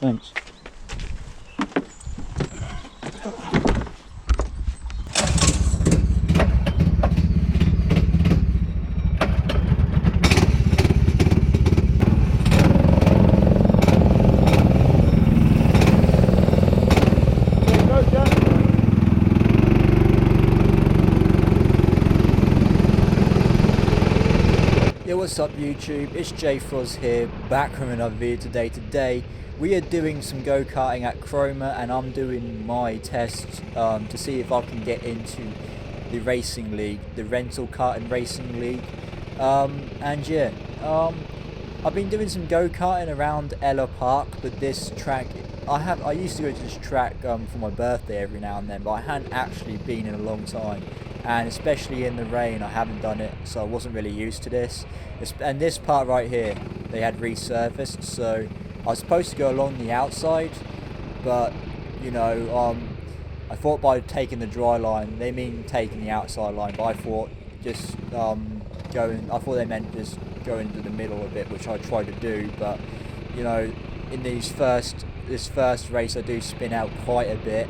Thanks. Yo, what's up YouTube, it's JFuzz here, back from another video today. Today we are doing some go-karting at Cromer, and I'm doing my tests to see if I can get into the racing league, the rental karting racing league. And yeah, I've been doing some go-karting around Ella Park, but this track, I used to go to this track for my birthday every now and then, but I hadn't actually been in a long time. And especially in the rain, I haven't done it, so I wasn't really used to this. And this part right here, they had resurfaced, so I was supposed to go along the outside, but you know, I thought by taking the dry line, they mean taking the outside line, but I thought just I thought they meant just go into the middle a bit, which I tried to do, but you know, in this first race, I do spin out quite a bit.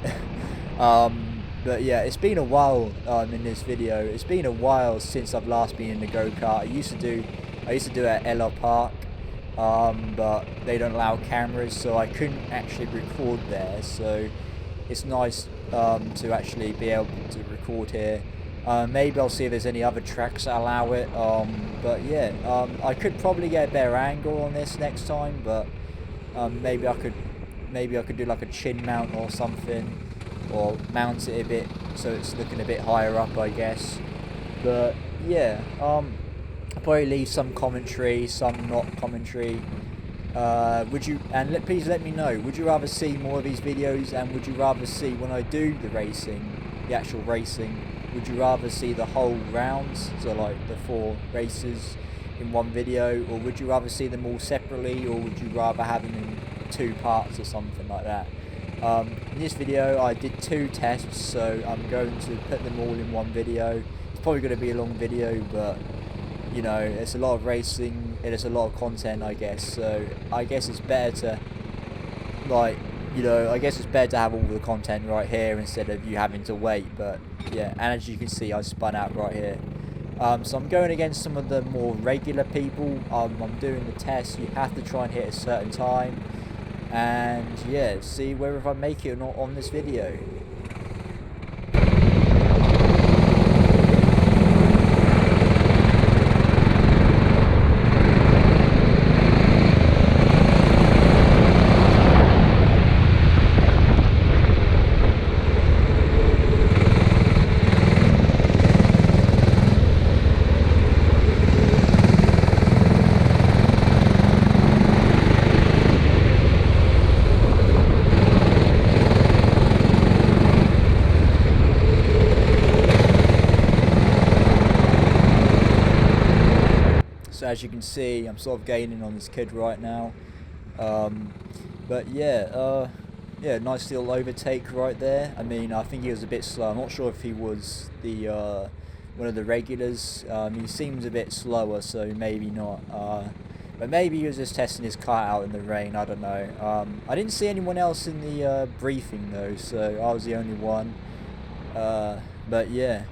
But yeah, it's been a while in this video. It's been a while since I've last been in the go-kart. I used to do it at Ella Park, but they don't allow cameras, so I couldn't actually record there. So it's nice to actually be able to record here. Maybe I'll see if there's any other tracks that allow it. But yeah, I could probably get a better angle on this next time. But maybe I could do like a chin mount or something, or mount it a bit so it's looking a bit higher up, I guess. But yeah, I'll probably leave some commentary, some not commentary. Please let me know, would you rather see more of these videos, and would you rather see, when I do the actual racing, would you rather see the whole rounds, so like the 4 races in one video, or would you rather see them all separately, or would you rather have them in 2 parts or something like that? In this video I did 2 tests, so I'm going to put them all in one video. It's probably going to be a long video, but you know, it's a lot of racing and it's a lot of content, I guess. So I guess it's better to, like, you know, I guess it's better to have all the content right here instead of you having to wait. But yeah, and as you can see, I spun out right here. So I'm going against some of the more regular people. I'm doing the test. You have to try and hit a certain time, and yeah, see whether I make it or not on this video. So as you can see, I'm sort of gaining on this kid right now. But yeah, yeah, nice little overtake right there. I mean, I think he was a bit slow. I'm not sure if he was the one of the regulars. He seems a bit slower, so maybe not. But maybe he was just testing his car out in the rain, I don't know. I didn't see anyone else in the briefing though, so I was the only one. But yeah.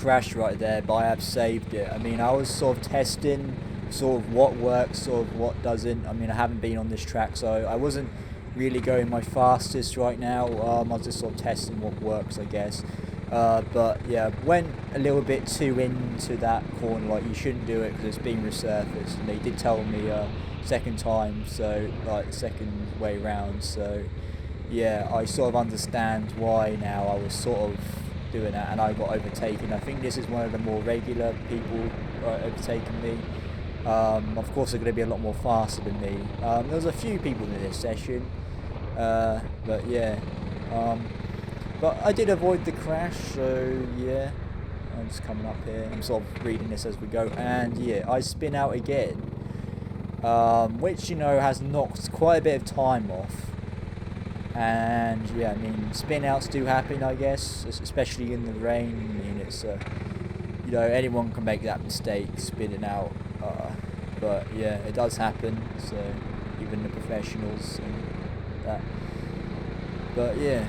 crashed right there, but I have saved it. I mean, I was sort of testing sort of what works, sort of what doesn't. I mean, I haven't been on this track, so I wasn't really going my fastest right now. I was just sort of testing what works, I guess. But yeah, went a little bit too into that corner, like you shouldn't do it because it's being resurfaced, and they did tell me second time, so like second way round, so yeah, I sort of understand why now I was sort of doing that, and I got overtaken. I think this is one of the more regular people overtaking me. Of course they're going to be a lot more faster than me. There was a few people in this session, but yeah, but I did avoid the crash, so yeah, I'm just coming up here, I'm sort of reading this as we go, and yeah, I spin out again, which, you know, has knocked quite a bit of time off. And yeah, I mean, spin outs do happen, I guess, especially in the rain. I mean, it's you know, anyone can make that mistake, spinning out, but yeah, it does happen, so even the professionals and that, but yeah.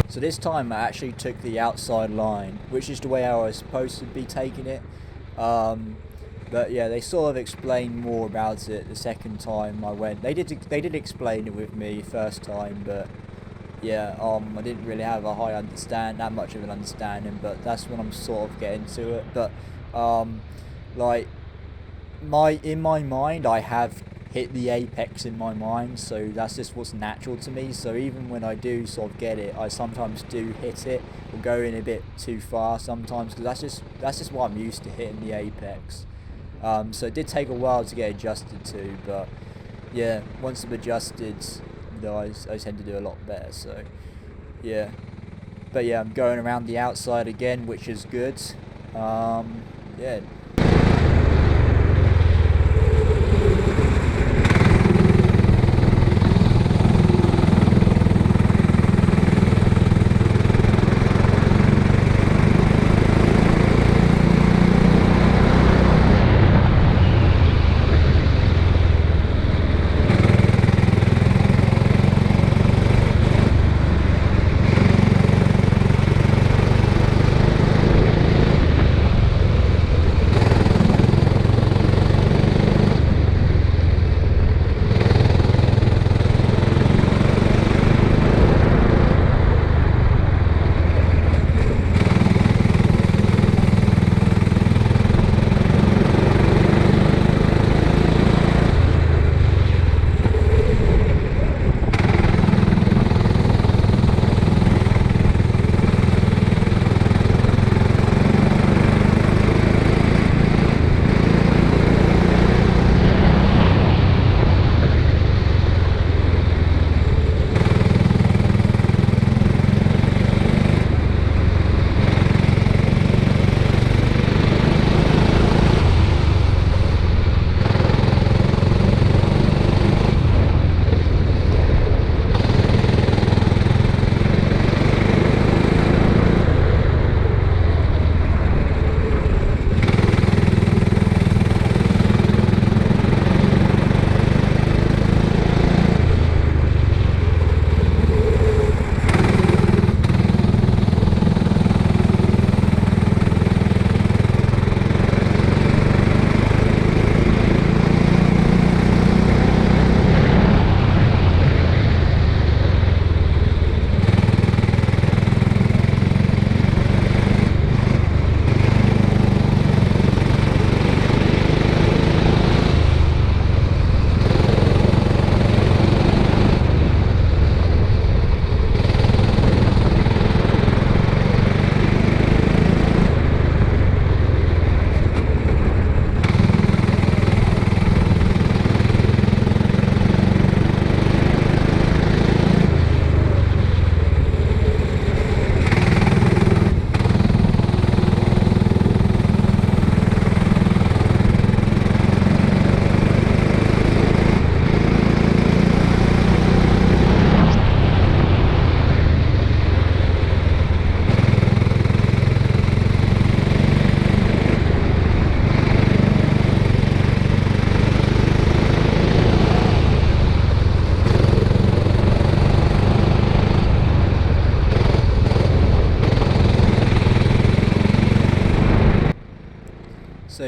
So this time I actually took the outside line, which is the way I was supposed to be taking it. But yeah, they sort of explained more about it the second time I went. They did explain it with me first time, but yeah, I didn't really have a that much of an understanding. But that's when I'm sort of getting to it. But like in my mind, I have hit the apex in my mind, so that's just what's natural to me. So even when I do sort of get it, I sometimes do hit it or go in a bit too far sometimes, because that's just what I'm used to, hitting the apex. So it did take a while to get adjusted to, but yeah, once I'm adjusted, you know, I tend to do a lot better. So yeah, but yeah, I'm going around the outside again, which is good. Yeah.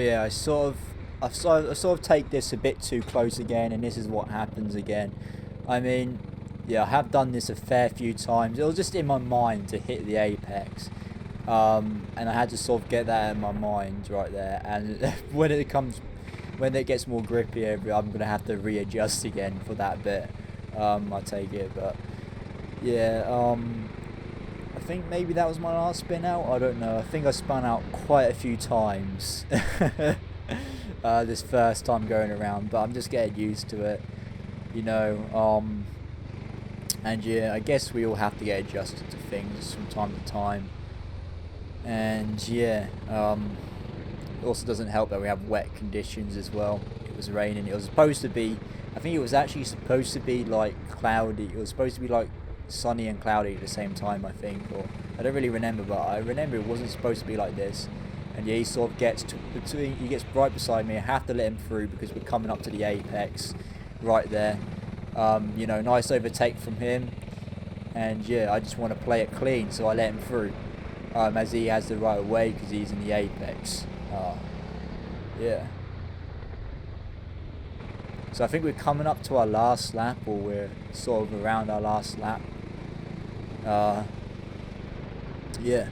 yeah, I sort of take this a bit too close again, and this is what happens again. I mean, yeah, I have done this a fair few times. It was just in my mind to hit the apex, and I had to sort of get that in my mind right there. And when it gets more grippy, I'm gonna have to readjust again for that bit. I take it, but yeah, I think maybe that was my last spin out. I don't know. I think I spun out quite a few times this first time going around, but I'm just getting used to it, you know. And yeah, I guess we all have to get adjusted to things from time to time. And yeah, it also doesn't help that we have wet conditions as well. It was raining. It was supposed to be, I think it was actually supposed to be like cloudy. It was supposed to be like sunny and cloudy at the same time, I think, or I don't really remember, but I remember it wasn't supposed to be like this. And yeah, he sort of gets he gets right beside me. I have to let him through because we're coming up to the apex right there. You know, nice overtake from him, and yeah, I just want to play it clean, so I let him through, as he has the right of way because he's in the apex. Yeah. So I think we're coming up to our last lap, or we're sort of around our last lap. Yeah.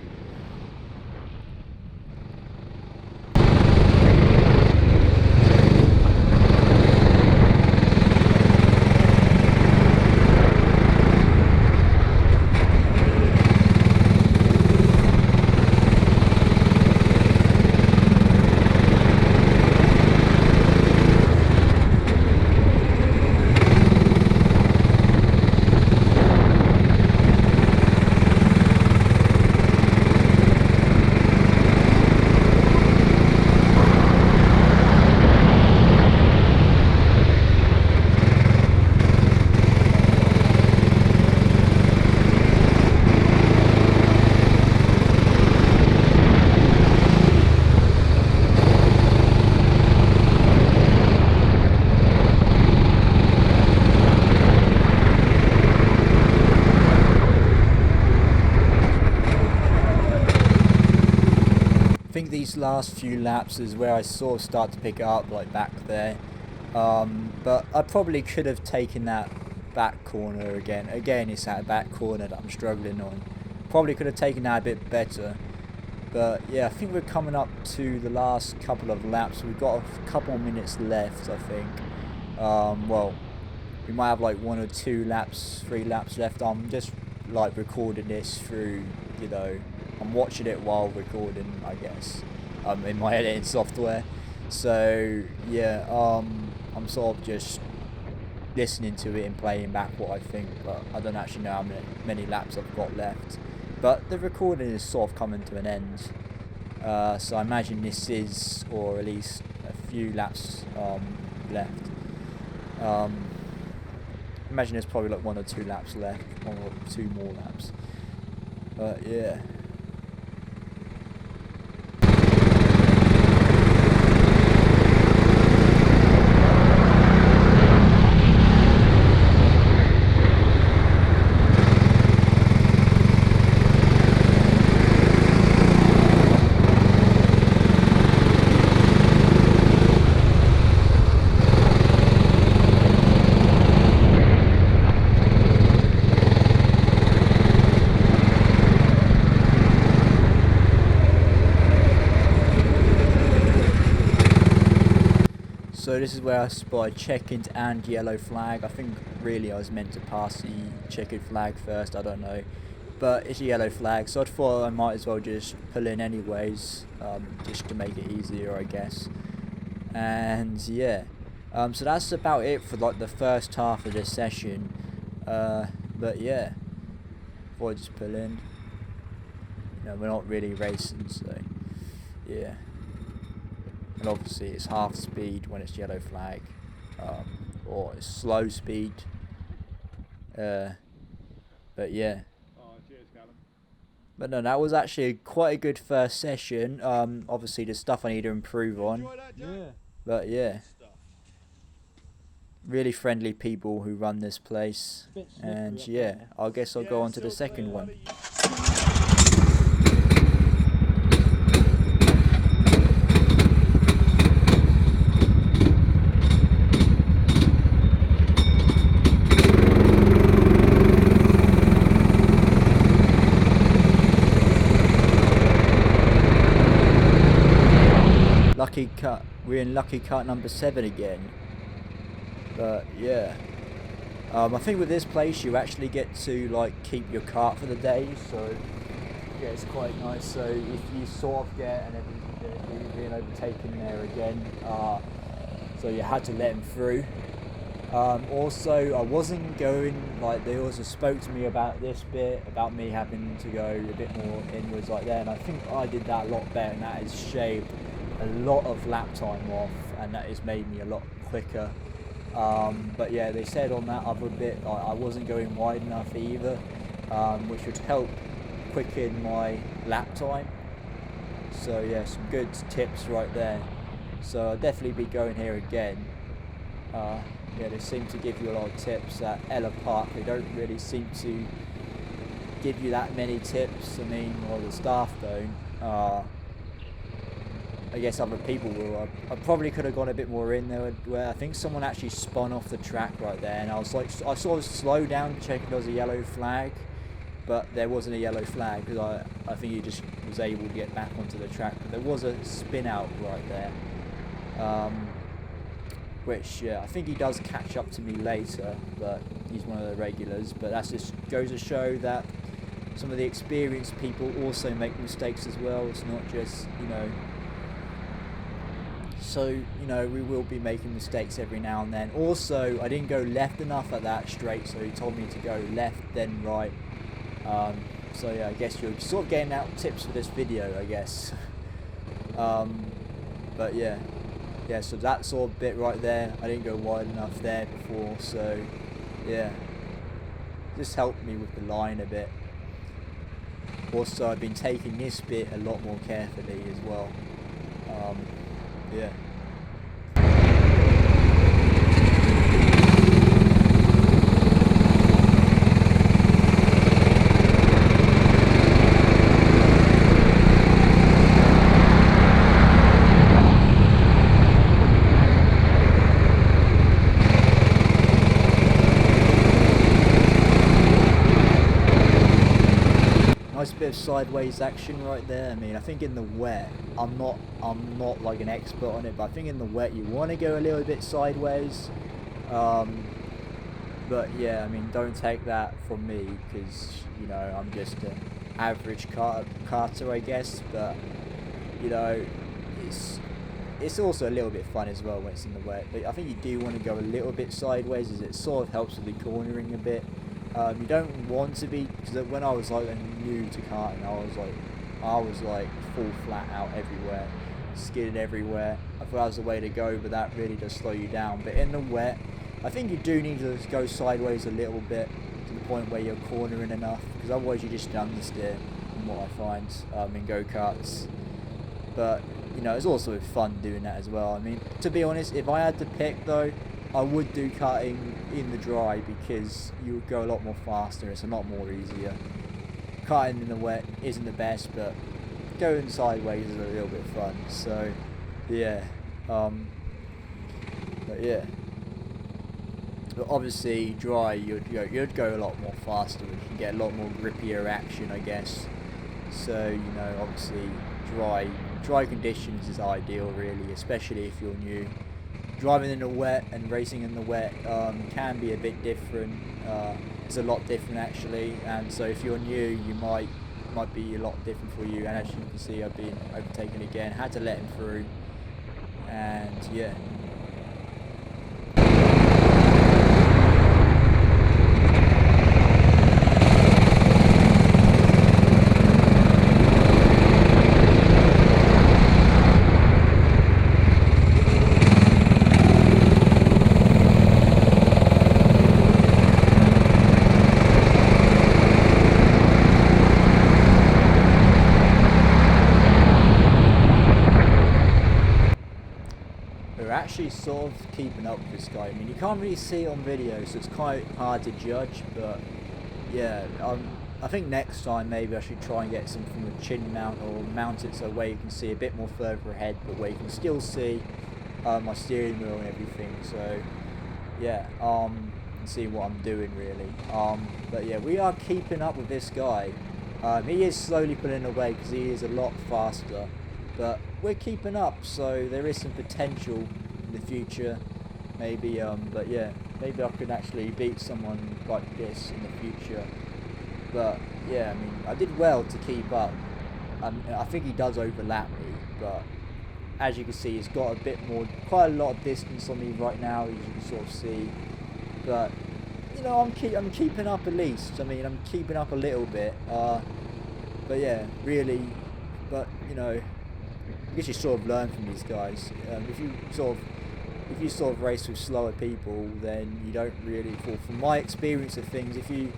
I think these last few laps is where I sort of start to pick it up, like back there. But I probably could have taken that back corner again. Again, it's that back corner that I'm struggling on. Probably could have taken that a bit better. But yeah, I think we're coming up to the last couple of laps. We've got a couple of minutes left, I think. Well, we might have like 1 or 2 laps, 3 laps left. I'm just like recording this through, you know, I'm watching it while recording, I guess, in my editing software. So yeah, I'm sort of just listening to it and playing back what I think, but I don't actually know how many laps I've got left. But the recording is sort of coming to an end, so I imagine this is, or at least a few laps left. Imagine there's probably like 1 or 2 laps left, 1 or 2 more laps. But yeah. So this is where I spotted checkered and yellow flag. I think really I was meant to pass the checkered flag first, I don't know. But it's a yellow flag, so I thought I might as well just pull in anyways, just to make it easier, I guess. And yeah, so that's about it for like the first half of this session. But yeah, thought I'd just pull in. You know, we're not really racing, so yeah. And obviously it's half speed when it's yellow flag, or it's slow speed. But yeah. But no, that was actually quite a good first session. Obviously there's stuff I need to improve on. Yeah. But yeah. Really friendly people who run this place. And yeah, I guess I'll go on to the second one. lucky cut number 7 again. But yeah, I think with this place you actually get to like keep your cart for the day, so yeah, it's quite nice. So if you sort of get and everything being overtaken there again, so you had to let him through. Also, I wasn't going, like, they also spoke to me about this bit, about me having to go a bit more inwards like that, and I think I did that a lot better, and that has shaved a lot of lap time off, and that has made me a lot quicker. But yeah, they said on that other bit, like, I wasn't going wide enough either, which would help quicken my lap time. So yeah, some good tips right there. So I'll definitely be going here again. Yeah, they seem to give you a lot of tips at Ella Park. They don't really seem to give you that many tips. I mean, well, the staff don't. I guess other people will. I probably could have gone a bit more in there, where I think someone actually spun off the track right there, and I was like, I sort of slowed down to check if there was a yellow flag, but there wasn't a yellow flag, because I think he just was able to get back onto the track. But there was a spin out right there. Which, yeah, I think he does catch up to me later, but he's one of the regulars. But that just goes to show that some of the experienced people also make mistakes as well. It's not just, you know... So, you know, we will be making mistakes every now and then. Also, I didn't go left enough at that straight, so he told me to go left, then right. So, yeah, I guess you're sort of getting out tips for this video, I guess. But, yeah. Yeah, so that sort of bit right there, I didn't go wide enough there before, so yeah, just helped me with the line a bit. Also, I've been taking this bit a lot more carefully as well. Yeah. Nice bit of sideways action right there. I mean, I think in the wet, I'm not like an expert on it, but I think in the wet you want to go a little bit sideways. But yeah, I mean, don't take that from me, because, you know, I'm just an average karter, I guess. But, you know, it's also a little bit fun as well when it's in the wet. But I think you do want to go a little bit sideways, as it sort of helps with the cornering a bit. You don't want to be, because when I was like new to karting, I was like full flat out everywhere, skidded everywhere. I thought that was the way to go, but that really does slow you down. But in the wet, I think you do need to go sideways a little bit, to the point where you're cornering enough, because otherwise you just understeer, from what I find in go-karts. But, you know, it's also fun doing that as well. I mean, to be honest, if I had to pick though, I would do karting in the dry, because you would go a lot more faster. It's a lot more easier. Karting in the wet isn't the best, but going sideways is a little bit fun. So yeah, but yeah. But obviously dry, you'd go a lot more faster. You can get a lot more grippier action, I guess. So, you know, obviously dry conditions is ideal, really, especially if you're new. Driving in the wet and racing in the wet can be a bit different. It's a lot different actually, and so if you're new, you might be a lot different for you. And as you can see, I've been overtaken again. Had to let him through, and yeah. Actually sort of keeping up with this guy. I mean, you can't really see it on video, so it's quite hard to judge, but yeah, I think next time maybe I should try and get some from a chin mount, or mount it so where you can see a bit more further ahead, but where you can still see my steering wheel and everything. So yeah, and see what I'm doing really. But yeah, we are keeping up with this guy. He is slowly pulling away, because he is a lot faster. but we're keeping up, so there is some potential in the future, maybe. But yeah, maybe I could actually beat someone like this in the future. But yeah, I mean, I did well to keep up. I think he does overlap me, but as you can see, he's got a bit more, quite a lot of distance on me right now, as you can sort of see. But you know, I'm keeping up at least. I mean, I'm keeping up a little bit. But yeah, really. But you know, I guess you sort of learn from these guys. If you sort of race with slower people, then you don't really. From my experience of things, if you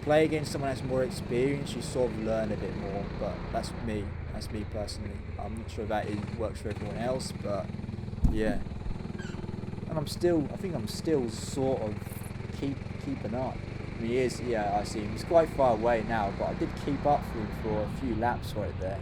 play against someone that's more experienced, you sort of learn a bit more. But that's me. That's me personally. I'm not sure if that works for everyone else, but yeah. And I think I'm still sort of keeping up. I mean, he is, yeah, I see him. He's quite far away now, but I did keep up for him for a few laps right there.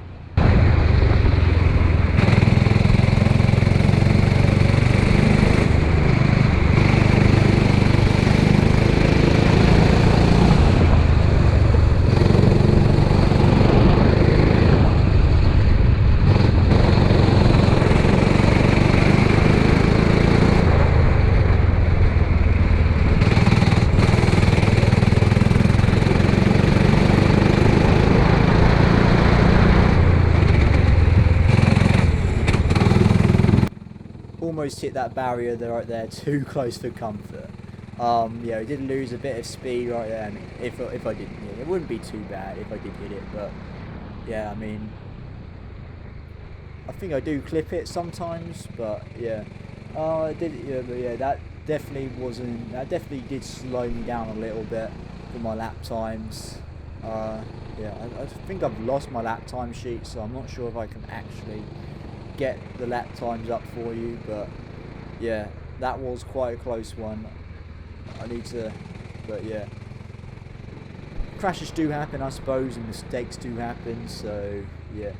Almost hit that barrier there, right there, too close for comfort. Yeah, I did lose a bit of speed right there. I mean, if I didn't hit it, it wouldn't be too bad if I did hit it, but yeah, I mean, I think I do clip it sometimes, but yeah, I did. Yeah, but yeah, that definitely did slow me down a little bit for my lap times. Yeah, I think I've lost my lap time sheet, so I'm not sure if I can actually get the lap times up for you, but yeah, that was quite a close one. But yeah, crashes do happen, I suppose, and mistakes do happen, so yeah.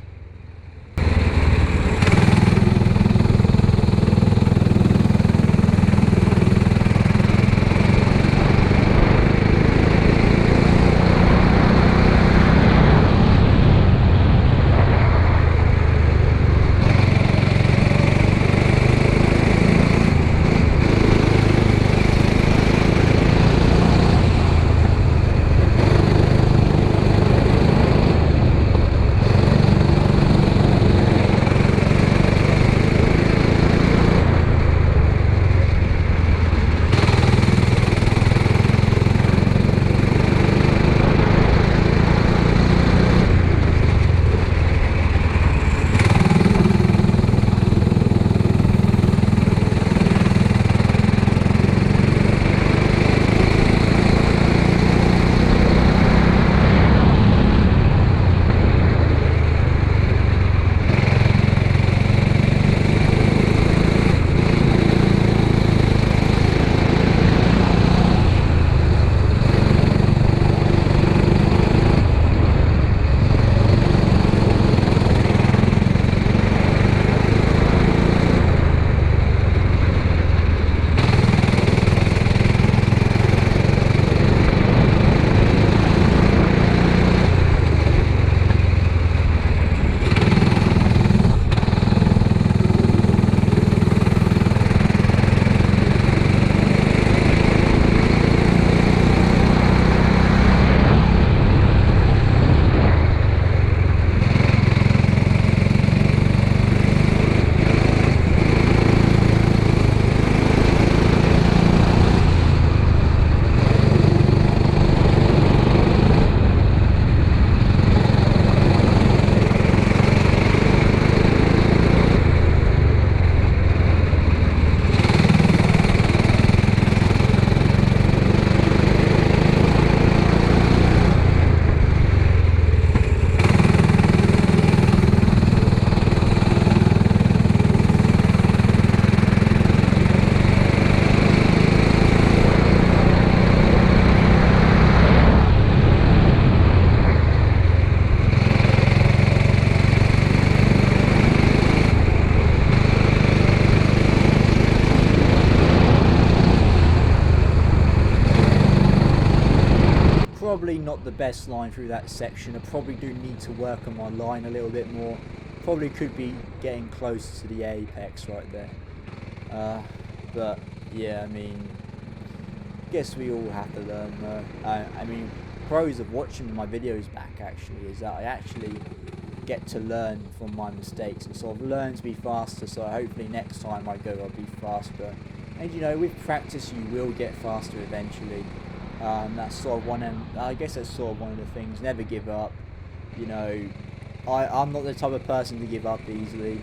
probably not the best line through that section. I probably do need to work on my line a little bit more. probably could be getting close to the apex right there. But yeah, I mean, guess we all have to learn. I mean, pros of watching my videos back actually is that I actually get to learn from my mistakes and sort of learn to be faster. So hopefully next time I go, I'll be faster. And you know, with practice, you will get faster eventually. That's sort of one, and I guess that's sort of one of the things. Never give up. You know, I'm not the type of person to give up easily.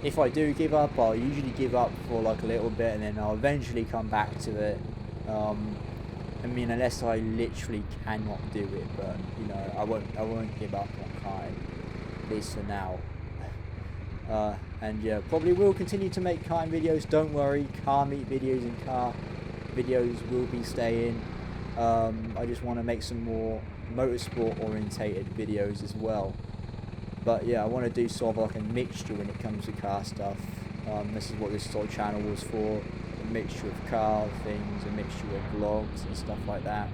If I do give up, I'll usually give up for like a little bit, and then I'll eventually come back to it. I mean, unless I literally cannot do it, but you know, I won't give up on karting, at least for now. And yeah, probably will continue to make karting videos. Don't worry, car meet videos and car videos will be staying. I just want to make some more motorsport orientated videos as well. But yeah, I want to do sort of like a mixture when it comes to car stuff. This is what this sort of channel was for. A mixture of car things, a mixture of vlogs and stuff like that.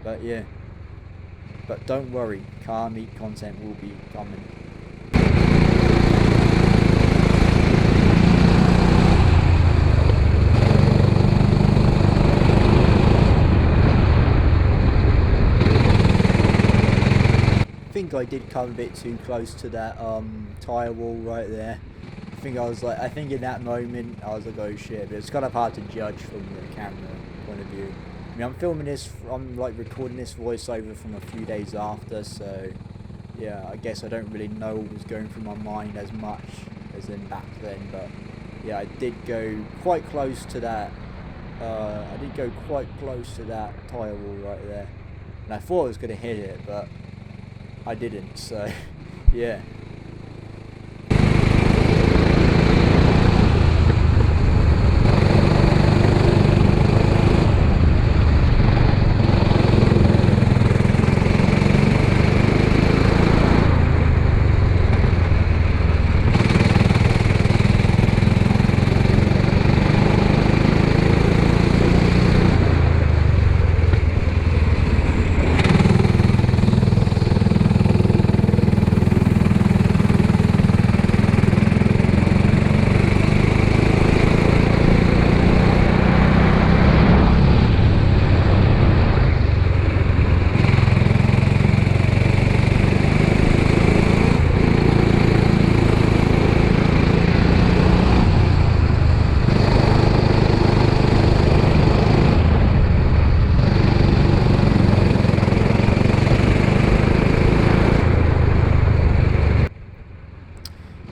But yeah, but don't worry, car meet content will be coming. I think I did come a bit too close to that tyre wall right there. I think in that moment I was like, oh shit, but it's kind of hard to judge from the camera point of view. I mean, I'm filming this, I'm like recording this voiceover from a few days after, so yeah, I guess I don't really know what was going through my mind as much as in back then, but yeah, I did go quite close to that, tyre wall right there, and I thought I was going to hit it, but I didn't, so yeah.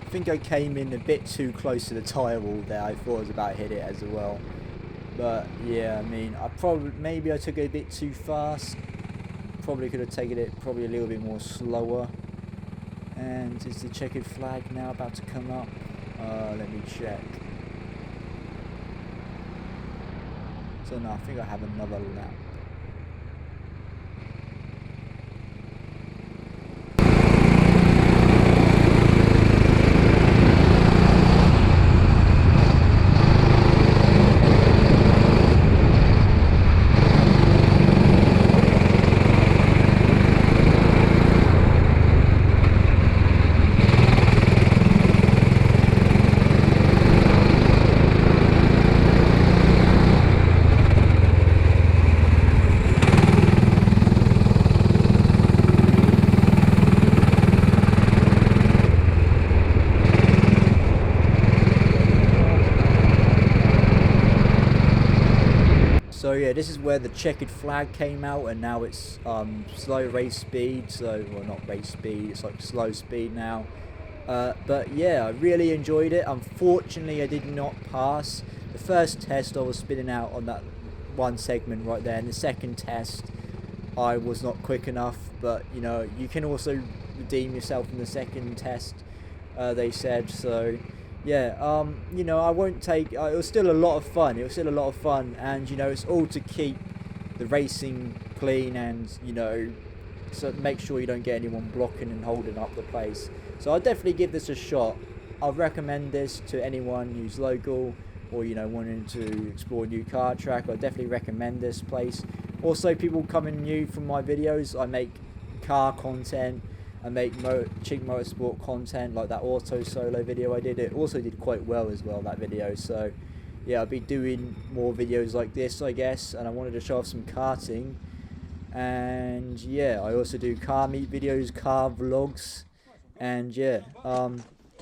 I think I came in a bit too close to the tyre wall there. I thought I was about to hit it as well. But yeah, I mean, maybe I took it a bit too fast. Probably could have taken it probably a little bit more slower. And is the checkered flag now about to come up? Let me check. So no, I think I have another lap. So yeah, this is where the checkered flag came out, and now it's slow race speed. So, well, not race speed, it's like slow speed now. But yeah, I really enjoyed it. Unfortunately, I did not pass. The first test I was spinning out on that one segment right there, and the second test I was not quick enough. But you know, you can also redeem yourself in the second test, they said. So yeah, you know, I won't take, it was still a lot of fun, and you know, it's all to keep the racing clean, and you know, so make sure you don't get anyone blocking and holding up the place. So I'll definitely give this a shot. I'll recommend this to anyone who's local, or you know, wanting to explore a new car track. I definitely recommend this place. Also, people coming new from my videos, I make car content, I make cheap motorsport content like that auto solo video I did. It also did quite well as well, that video. So yeah, I'll be doing more videos like this, I guess. And I wanted to show off some karting. And yeah, I also do car meet videos, car vlogs. And yeah,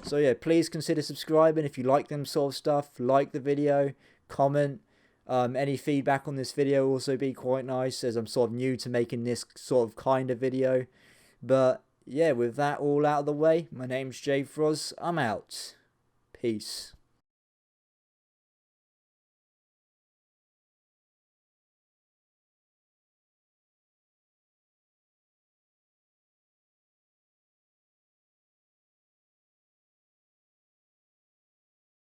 so yeah, please consider subscribing if you like them sort of stuff. Like the video, comment. Any feedback on this video will also be quite nice, as I'm sort of new to making this sort of kind of video. But yeah, with that all out of the way, my name's Jay Froz. I'm out. Peace.